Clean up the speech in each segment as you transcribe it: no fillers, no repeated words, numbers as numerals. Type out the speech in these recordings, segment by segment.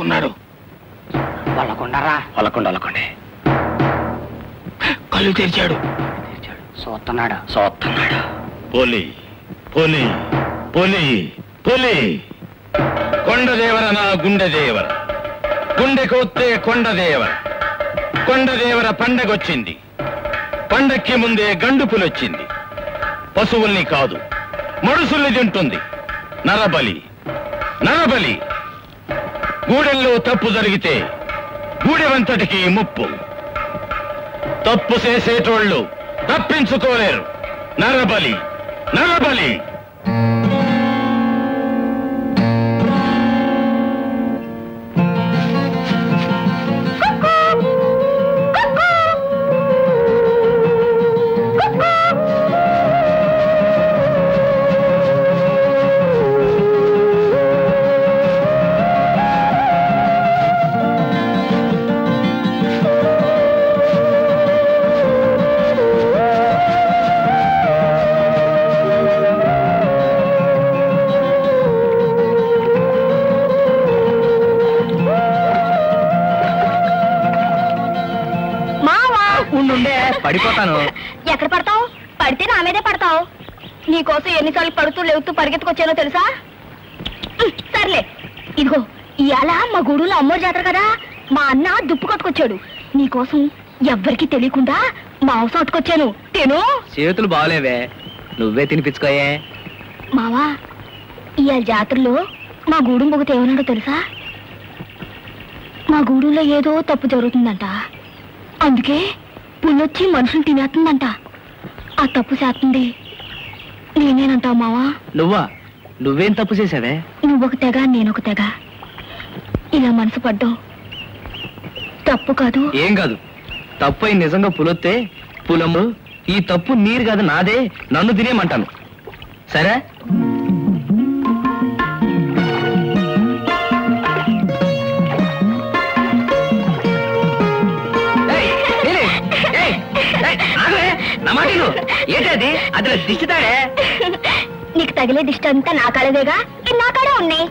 పడుకున్నాడు. వాళ్ళకుండారా? వాళ్ళకుండే కళ్ళు తెరిచాడు. చూస్తున్నాడా? పోలి పోలి పోలి పోలి కొండదేవర నా గుండెదేవర, గుండెకొత్తే కొండదేవర. కొండదేవర పండగొచ్చింది. పండక్కి ముందే గండుపులొచ్చింది. పశువుల్ని కాదు మనుషుల్ని తింటుంది. నరబలి నరబలి. గూడెల్లో తప్పు జరిగితే గూడెవంతటికి ముప్పు. తప్పు చేసేటోళ్ళు తప్పించుకోలేరు. నరబలి నరబలి. పడిపోతాను. ఎక్కడ పడతావు? పడితే నా మీదే పడతావు. నీకోసం ఎన్నిసార్లు పడుతూ లేవుతూ పరిగెత్తుకొచ్చానో తెలుసా? సర్లే, ఇదిగో ఇవాళ మా గూడులో అమ్మోరు జాతర కదా, మా అన్న దుప్పు కొట్టుకొచ్చాడు. నీకోసం ఎవ్వరికి తెలియకుండా మాంసం అట్టుకొచ్చాను. తిను. చేతులు బాగలేవే, నువ్వే తినిపించుకోయే. మావా, ఇవాళ జాతరలో మా గూడెం పొగత ఏమన్నాడో తెలుసా? మా గూడులో ఏదో తప్పు జరుగుతుందంట. అందుకే పుల్లొచ్చి మనుషులు తినేస్తుందంట. ఆ తప్పు చేస్తుంది నేనేనంటావు మావా? నువ్వేం తప్పు చేసావే? నువ్వొక తెగ నేనొక తెగ. ఇలా మనసు పడ్డావు తప్పు కాదు. ఏం కాదు, తప్పు అయి నిజంగా పులొత్తే పులము ఈ తప్పు నీరు కాదు నాదే, నన్ను తినేయమంటాను. సరే? ఏంటది? అది దిష్టితాడే. నీకు తగిలే దిష్టి అంతా నా కాడదేగా, నా కాడే ఉన్నాయి.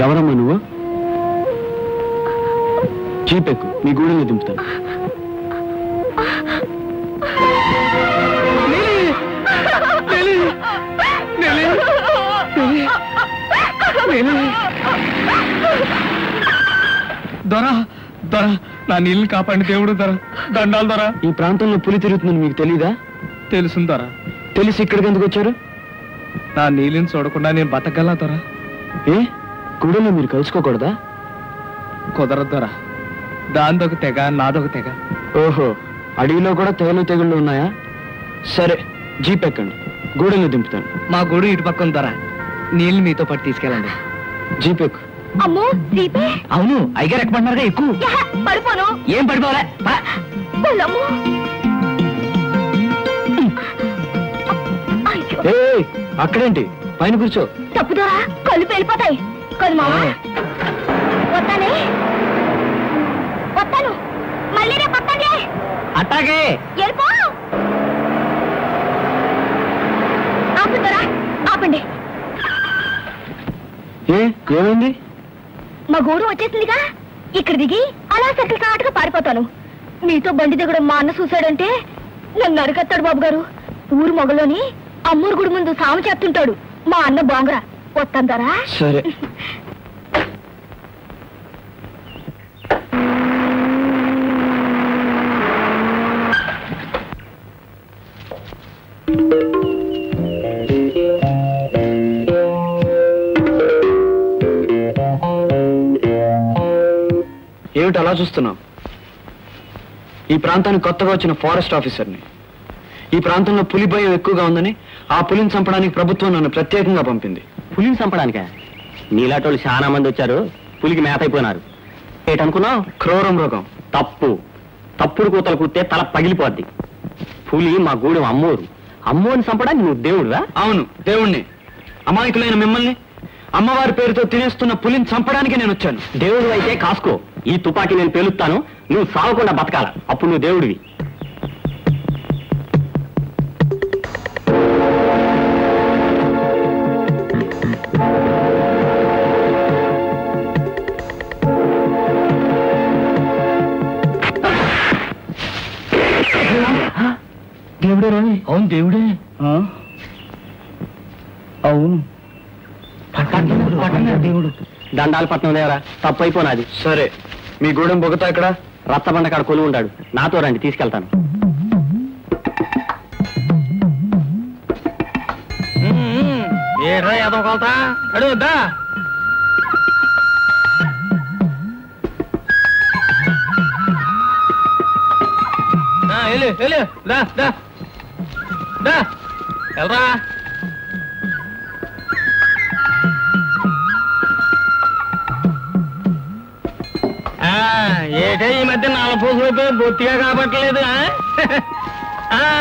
ఎవరమ్మా నువ్వు? చీపెక్కు, మీ గూడెంలో దింపుతాను. దొరా దొరా, నా నీళ్ళని కాపాడి దేవుడు దొరా, దండాలు దొరా. ఈ ప్రాంతంలో పులి తిరుగుతుందని మీకు తెలీదా? తెలుసు దొరా. తెలిసి ఇక్కడికి ఎందుకు వచ్చారు? నా నీళ్ళని చూడకుండా నేను బతకగలా దొరా. ఏ గూడెంలో మీరు కలుసుకోకూడదా? కుదరదు దొరా. దాందొక తెగ, నాదొక తెగ. ఓహో, అడవిలో కూడా తెగుళ్ళు ఉన్నాయా? సరే, జీప్ ఎక్కండి, గూడెంలో దింపుతాను. మా గూడు ఇటు పక్కన దొరా. నీళ్ళు మీతో పాటు తీసుకెళ్ళండి. జీప్ ఎక్కు. అమ్మో దీపే. అవును, అయ్యగారు ఎక్కమంటున్నారుగా, ఎక్కువ. పడిపోను. ఏం పడిపోలే. అక్కడేంటి, పైన కూర్చో. తప్పుదోరా, కళ్ళు పేలిపోతాయి. కలు మావా, వస్తానే. వస్తాను, మళ్ళీ రేపు వస్తానే. అట్టాగే వెళ్ళిపో. ఆపుతారా, ఆపండి. ఏమైంది? మా గూడు వచ్చేసిందిగా, ఇక్కడ దిగి అలా సర్కిల్ కాటుగా పారిపోతాను. మీతో బండి దిగడం మా అన్న చూశాడంటే నన్ను అరికెత్తాడు బాబు గారు. ఊరు మొగలోని అమ్మూరు గుడి ముందు సాము చేస్తుంటాడు మా అన్న బాంగరా. వస్తాందరా? సరే. ఏమిటి అలా చూస్తున్నావు? ఈ ప్రాంతానికి కొత్తగా వచ్చిన ఫారెస్ట్ ఆఫీసర్ని. ఈ ప్రాంతంలో పులి భయం ఎక్కువగా ఉందని ఆ పులిని చంపడానికి ప్రభుత్వం నన్ను ప్రత్యేకంగా పంపింది. పులిని చంపడానిక? నీలాటోళ్ళు చాలా మంది వచ్చారు, పులికి మేత అయిపోయినారు. ఏటనుకున్నావు? క్రూర మృగం. తప్పు. తప్పుడు కూతలు కూస్తే తల పగిలిపోద్ది. పులి మా గూడెం అమ్మోరు. అమ్మోని చంపడానికి నువ్వు దేవుడువా? అవును, దేవుణ్ణి. అమాయకులైన మిమ్మల్ని అమ్మవారి పేరుతో తినేస్తున్న పులిని చంపడానికి నేను వచ్చాను. దేవుడు అయితే కాసుకో. ఈ తుపాకీ నేను పేలుస్తాను, నువ్వు సావకుండా బతకాల. అప్పుడు నువ్వు దేవుడివి. దేవుడే రాని? అవును, దేవుడే. అవును, దేవుడు. దండాలు పట్నం దేవరా, తప్పు అయిపోనాది. సరే, మీ గూడెం బొగతా ఇక్కడ రచ్చబండ కాడ కొలువు ఉంటాడు. నాతో రండి, తీసుకెళ్తాను. ఏడ్రా ఏదో కొలతా అడుగుద్దా? వెళ్ళు, వెళ్ళరా. ఏటే ఈ మధ్య నలపూసలు అయిపోయి బొత్తిగా కాబట్టలేదు.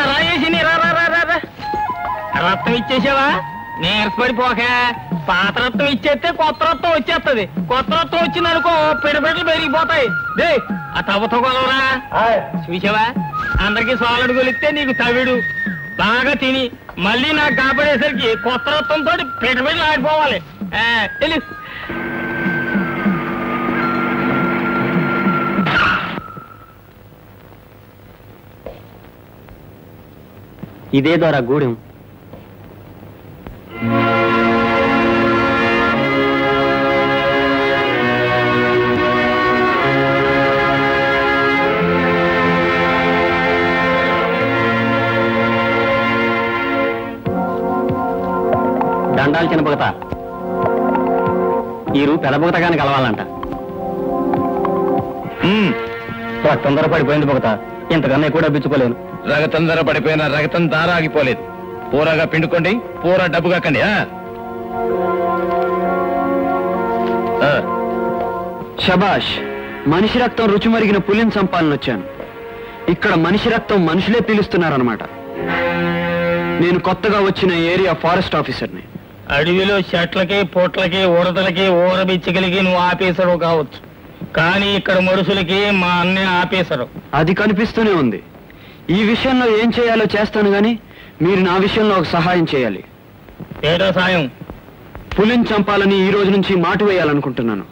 రాయేసి రక్తం ఇచ్చేసావా? నీరసపడిపోక పాత రక్తం ఇచ్చేస్తే కొత్త రక్తం వచ్చేస్తుంది. కొత్త రక్తం వచ్చిందనుకో పిడబిడ్డలు పెరిగిపోతాయి. దే ఆ తవ్వతో కొలవరా. చూసావా, అందరికి సోలడు కొలిస్తే నీకు తవిడు. బాగా తిని మళ్ళీ నాకు కాపాడేసరికి కొత్త రక్తంతో పిడబిడ్డలు ఆడిపోవాలి. తెలు ఇదే ద్వారా గూడెం. దండాలు చిన్న బొగత. ఈ రూ పెద్ద బొగతగానే కలవాలంట. తొందర పడిపోయింది బొగత. ఇంతకన్నా ఎక్కువ డబ్బించుకోలేను. రగతందర పడిపోయిన రగతం దార ఆగిపోలేదు. పూరగా పిండుకోండి, పూర డబ్బు కాకండి. శబాష్, మనిషి రక్తం రుచి మరిగిన పులిని చంపాలని వచ్చాను. ఇక్కడ మనిషి రక్తం మనుషులే పీలుస్తున్నారన్నమాట. నేను కొత్తగా వచ్చిన ఏరియా ఫారెస్ట్ ఆఫీసర్ని. అడవిలో చెట్లకి పొట్లకి ఉడతలకి ఊరబిచ్చగలిగి నువ్వు ఆఫీసరు కావచ్చు, కానీ ఇక్కడ మనుషులకి మా అన్నే ఆఫీసరు. అది కనిపిస్తూనే ఉంది. ఈ విషయంలో ఏం చేయాలో చేస్తాను గాని మీరు నా విషయంలో ఒక సహాయం చేయాలి. ఏటో సాయం? పులిని చంపాలని ఈ రోజు నుంచి మాటు వేయాలనుకుంటున్నాను.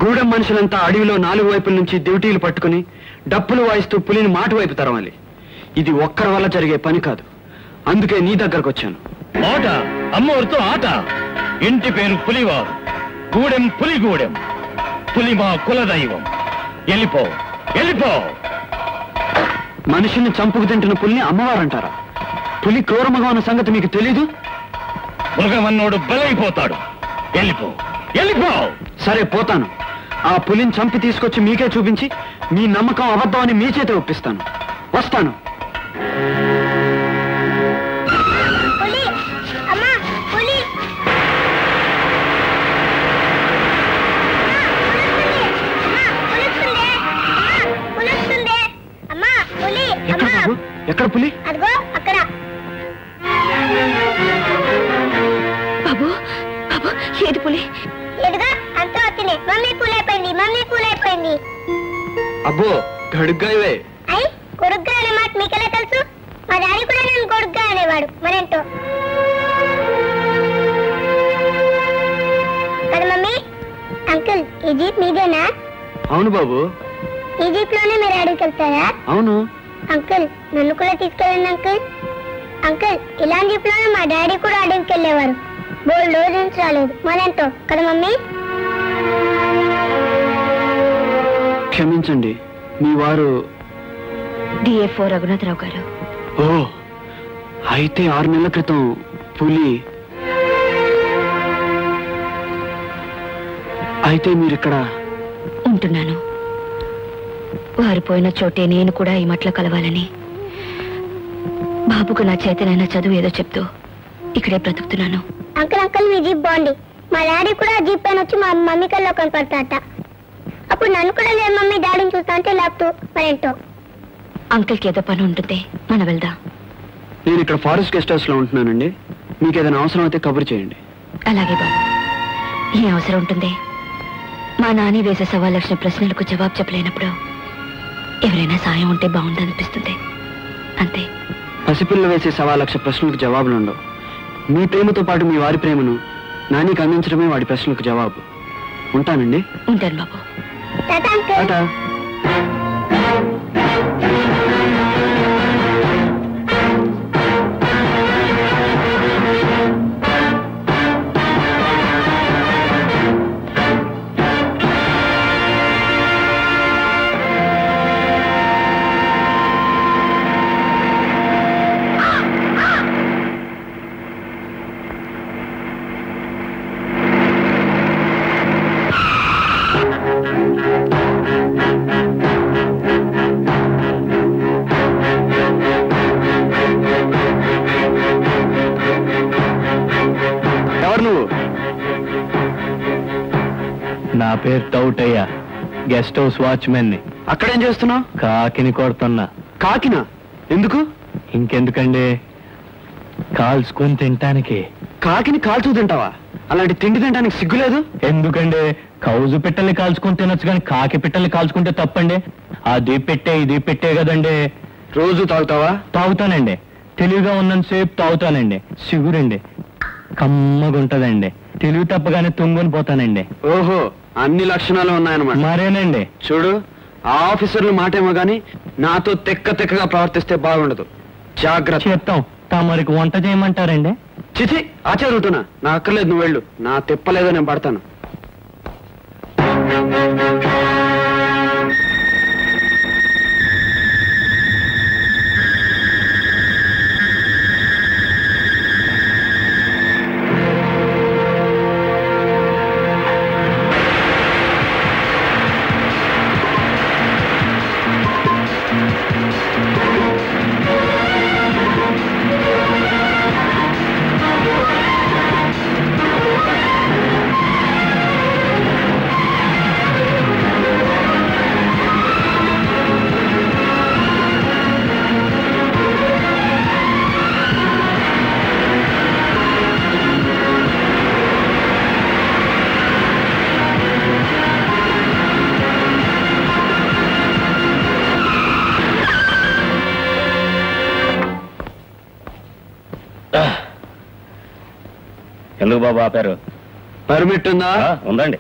గూడెం మనుషులంతా అడవిలో 4 వైపుల నుంచి డ్యూటీలు పట్టుకుని డప్పులు వాయిస్తూ పులిని మాటు వైపు తరవాలి. ఇది ఒక్కరి వల్ల జరిగే పని కాదు. అందుకే నీ దగ్గరకు వచ్చాను. ఆట అమ్మోరితో ఆట. ఇంటి పేరు పులివారు, గూడెం పులిగూడెం. పులి మా కులదైవం. వెళ్ళిపో, వెళ్ళిపో. మనిషిని చంపుకు తింటున్న పులిని అమ్మవారంటారా? పులి క్రూరముగా ఉన్న సంగతి మీకు తెలీదు? మృగమన్నోడు బలైపోతాడు. వెళ్ళిపో, వెళ్ళిపో. సరే పోతాను. ఆ పులిని చంపి తీసుకొచ్చి మీకే చూపించి మీ నమ్మకం అబద్ధం అని మీ చేత ఒప్పిస్తాను. వస్తాను. పులి అమ్మా, పులి అమ్మా, పులి ఎక్కడ అమ్మా. బాబు? ఎక్కడ పులి? అదిగో అక్కడ. బాబు బాబు, ఏది పులి? ఎదుగా అంతా వచ్చింది. మమ్మీ పూల్ అయిపోయింది, మమ్మీ పూల్ అయిపోయింది. అబ్బో గడుగ్గా ఇవే. అయ్యి కొడుగ్గా అనే మాట మీకెలా తెలుసు? మా డాడీ కూడా నన్ను కొడుగ్గా అనేవాడు. మరేంటో కదా మమ్మీ. అంకుల్, ఈ జీప్ మీదేనా? అవును బాబు. ఈ జీప్ లోనే మీరు అడవికి వెళ్తారా? అవును. అంకుల్, నన్ను కూడా తీసుకెళ్ళండి అంకుల్. అంకుల్, ఇలాంటి జీప్ లోనే మా డాడీ కూడా అడవికి వెళ్ళేవారు. బోల్డ్ రోజు నుంచి రాలేదు. మరేంటో కదా మమ్మీ. క్షమించండి, మీ వారు డిఏ4 రఘునాథరావు గారు. ఓ, అయితే 6 నెలల క్రితం పులి. అయితే మీరిక్కడ ఉంటున్నాను. వారు పోయిన చోటే నేను కూడా ఈ మట్ల కలవాలని, బాబుకు నా చేతనైనా చదువు ఏదో చెప్తూ ఇక్కడే బ్రతుకుతున్నాను. అంకుల్ అంకుల్, మీ జీప్ బాగుంది. మా డాడీ కూడా జీప్ పైన వచ్చి మా మమ్మీ కల్లో కనపడతాట. అప్పుడు నన్ను కూడా లేదు మమ్మీ డాడీని చూస్తా అంటే లేపుతూ. మరేంటో అంకుల్కి ఏదో పని ఉంటుంది, మనం వెళ్దాం. నేను ఇక్కడ ఫారెస్ట్ గెస్ట్ హౌస్ లో ఉంటున్నానండి. మీకు ఏదైనా అవసరం అయితే కబురు చేయండి. అలాగే బాబు. ఏ అవసరం ఉంటుంది? మా నాని వేసే 1,00,000 ప్రశ్నలకు జవాబు చెప్పలేనప్పుడు ఎవరైనా సాయం ఉంటే బాగుందనిపిస్తుంది, అంతే. పసిపిల్ల వేసే 1,00,000 ప్రశ్నలకు జవాబులు ఉండవు. మీ ప్రేమతో పాటు మీ వారి ప్రేమను నానికి అందించడమే వాడి ప్రశ్నలకు జవాబు. ఉంటానండి. ఉంటాను బాబు. టాటా. నా పేరు తౌటయ్య, గెస్ట్ హౌస్ వాచ్మెన్ ని. అక్కడేం చేస్తున్నావు? కాకిని కొడుతున్నా. కాకినా? ఎందుకు? ఇంకెందుకండి, కాల్చుకొని తింటానికి. కాకిని కాల్చు తింటావా? అలాంటి తిండి తినడానికి సిగ్గులేదు? ఎందుకండి, కౌజు పిట్టల్ని కాల్చుకొని తినొచ్చు కానీ కాకి పిట్టల్ని కాల్చుకుంటే తప్పండి. అది పెట్టే ఇది పెట్టే కదండి. రోజు తాగుతావా? తాగుతానండి. తెలివిగా ఉన్నంతసేపు తాగుతానండి. సిగురండి, కమ్మగుంటదండి. తెలివి తప్పగానే తుంగుని పోతానండి. ఓహో, అన్ని లక్షణాలు ఉన్నాయన్నమాట. మరేనండి. చూడు, ఆ ఆఫీసర్లు మాటేమో గాని నాతో తెక్కగా ప్రవర్తిస్తే బాగుండదు. జాగ్రత్త. చెప్తాం. తమరికి వంట చేయమంటారండి? చిచి, ఆచారుతున్నా. నా అక్కర్లేదు, నువ్వు వెళ్ళు. నా తిప్పలేదో నేను పడతాను. ఎందుకు బాబు ఆపారు? పర్మిట్ ఉందా? ఉందండి.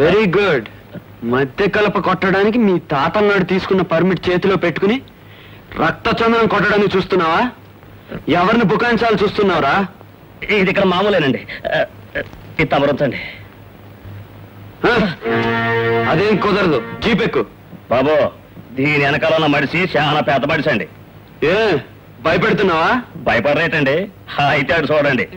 Very good. మధ్య కలప కొట్టడానికి మీ తాతన్నాడు తీసుకున్న పర్మిట్ చేతిలో పెట్టుకుని రక్త చందనం కొట్టడానికి చూస్తున్నావా? ఎవరిని బుకాయించాలి చూస్తున్నావురా? ఇది ఇక్కడ మామూలేనండి. ఇది తమరొచ్చండి. అదేం కుదరదు. జీపెక్కు. బాబు, దీని వెనకాల ఉన్న మనిషి చాలా పెద్ద మనిషి అండి. ఏ భయపెడుతున్నావా? భయపడరేటండి. అయితే అటు చూడండి.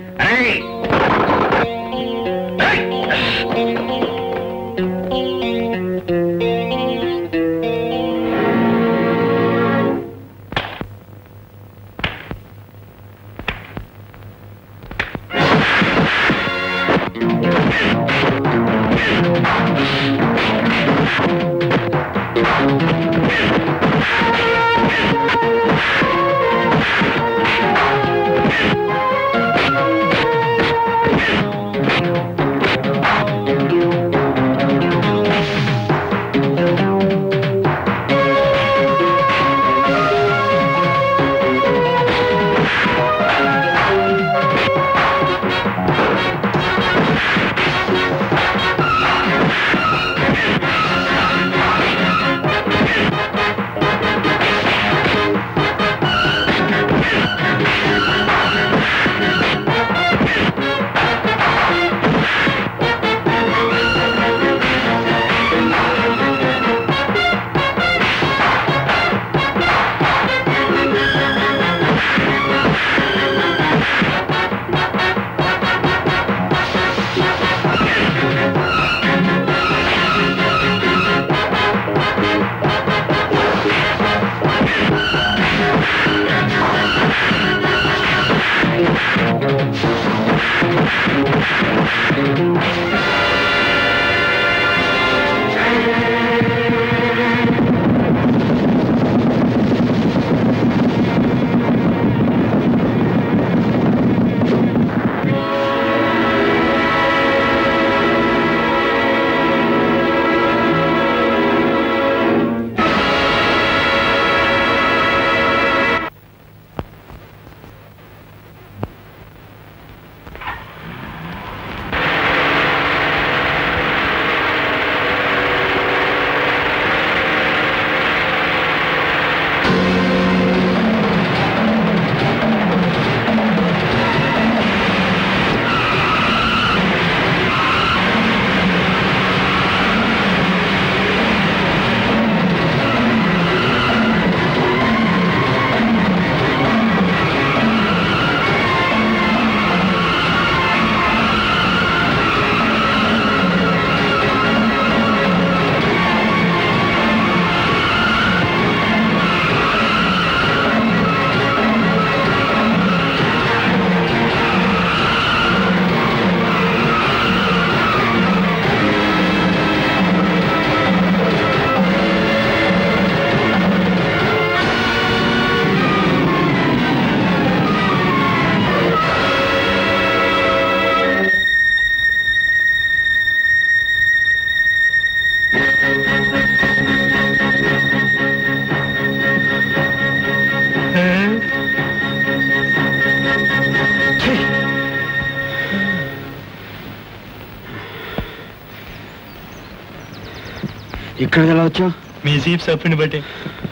ఇక్కడికి ఎలా వచ్చావు? మీ జీప్ సప్పుని బట్టి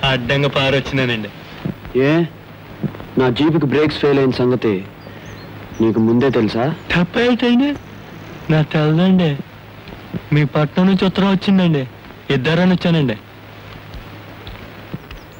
అడ్డంగా పారొచ్చినానండి. ఏ నా జీపుకి బ్రేక్స్ ఫెయిల్ అయిన సంగతి నీకు ముందే తెలుసా? తప్పేటండి, నాకు తెలదండి. మీ పట్నం నుంచి ఉత్తరం వచ్చిందండి. ఇద్దరని వచ్చానండి.